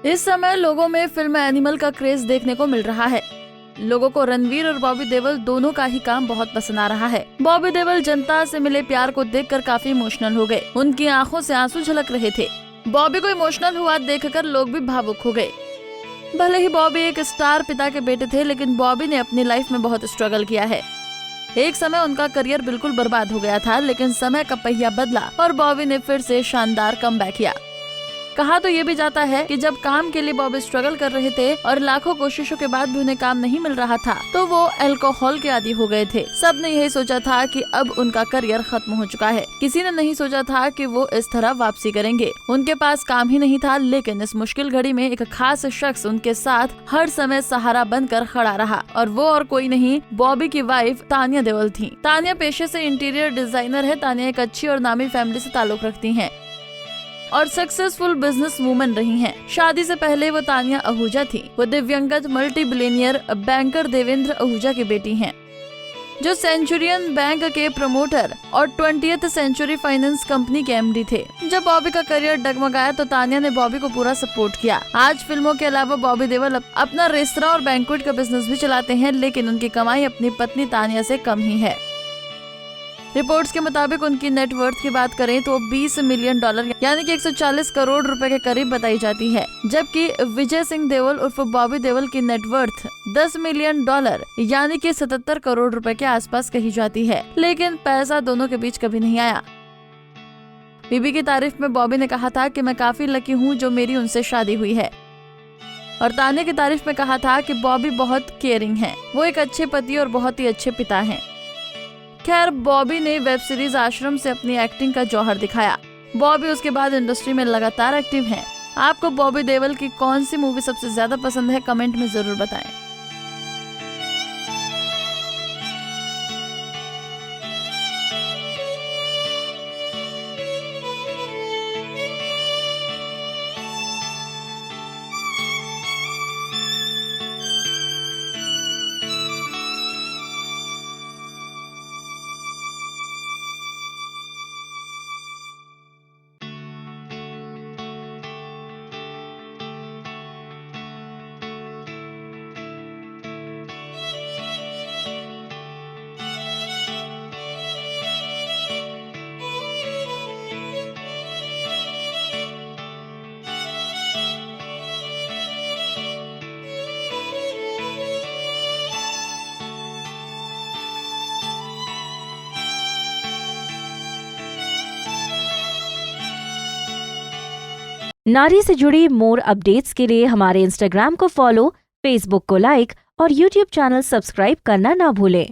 इस समय लोगों में फिल्म एनिमल का क्रेज देखने को मिल रहा है। लोगों को रणवीर और बॉबी देओल दोनों का ही काम बहुत पसंद आ रहा है। बॉबी देओल जनता से मिले प्यार को देखकर काफी इमोशनल हो गए। उनकी आंखों से आंसू झलक रहे थे। बॉबी को इमोशनल हुआ देखकर लोग भी भावुक हो गए। भले ही बॉबी एक स्टार पिता के बेटे थे, लेकिन बॉबी ने अपनी लाइफ में बहुत स्ट्रगल किया है। एक समय उनका करियर बिल्कुल बर्बाद हो गया था, लेकिन समय का पहिया बदला और बॉबी ने फिर से शानदार कमबैक किया। कहा तो ये भी जाता है कि जब काम के लिए बॉबी स्ट्रगल कर रहे थे और लाखों कोशिशों के बाद भी उन्हें काम नहीं मिल रहा था, तो वो अल्कोहल के आदी हो गए थे। सबने यही सोचा था कि अब उनका करियर खत्म हो चुका है। किसी ने नहीं सोचा था कि वो इस तरह वापसी करेंगे। उनके पास काम ही नहीं था, लेकिन इस मुश्किल घड़ी में एक खास शख्स उनके साथ हर समय सहारा बनकर खड़ा रहा, और वो और कोई नहीं, बॉबी की वाइफ तानिया देओल थी। तानिया पेशे से इंटीरियर डिजाइनर है। तानिया एक अच्छी और नामी फैमिली से ताल्लुक रखती हैं और सक्सेसफुल बिजनेस वुमन रही हैं। शादी से पहले वो तानिया आहूजा थी। वो दिव्यंगत multi billionaire banker Devendra Ahuja की बेटी हैं, जो सेंचुरियन बैंक के प्रमोटर और 20th सेंचुरी फाइनेंस कंपनी के एमडी थे। जब बॉबी का करियर डगमगाया तो तानिया ने बॉबी को पूरा सपोर्ट किया। आज फिल्मों के अलावा बॉबी देओल अपना रेस्तरां और बैंक्वेट का बिजनेस भी चलाते हैं, लेकिन उनकी कमाई अपनी पत्नी तानिया से कम ही है। रिपोर्ट्स के मुताबिक उनकी नेटवर्थ की बात करें तो $20 मिलियन यानी कि 140 करोड़ रुपए के करीब बताई जाती है, जबकि विजय सिंह देओल उर्फ बॉबी देओल की नेटवर्थ $10 मिलियन यानी कि 77 करोड़ रुपए के आसपास कही जाती है। लेकिन पैसा दोनों के बीच कभी नहीं आया। बीबी की तारीफ में बॉबी ने कहा था कि मैं काफी लकी हूँ जो मेरी उनसे शादी हुई है, और तानिया की तारीफ में कहा था कि बॉबी बहुत केयरिंग है, वो एक अच्छे पति और बहुत ही अच्छे पिता हैं। खैर, बॉबी ने वेब सीरीज आश्रम से अपनी एक्टिंग का जौहर दिखाया। बॉबी उसके बाद इंडस्ट्री में लगातार एक्टिव हैं। आपको बॉबी देओल की कौन सी मूवी सबसे ज्यादा पसंद है, कमेंट में जरूर बताएं। नारी से जुड़ी मोर अपडेट्स के लिए हमारे इंस्टाग्राम को फॉलो, फेसबुक को लाइक और यूट्यूब चैनल सब्सक्राइब करना ना भूलें।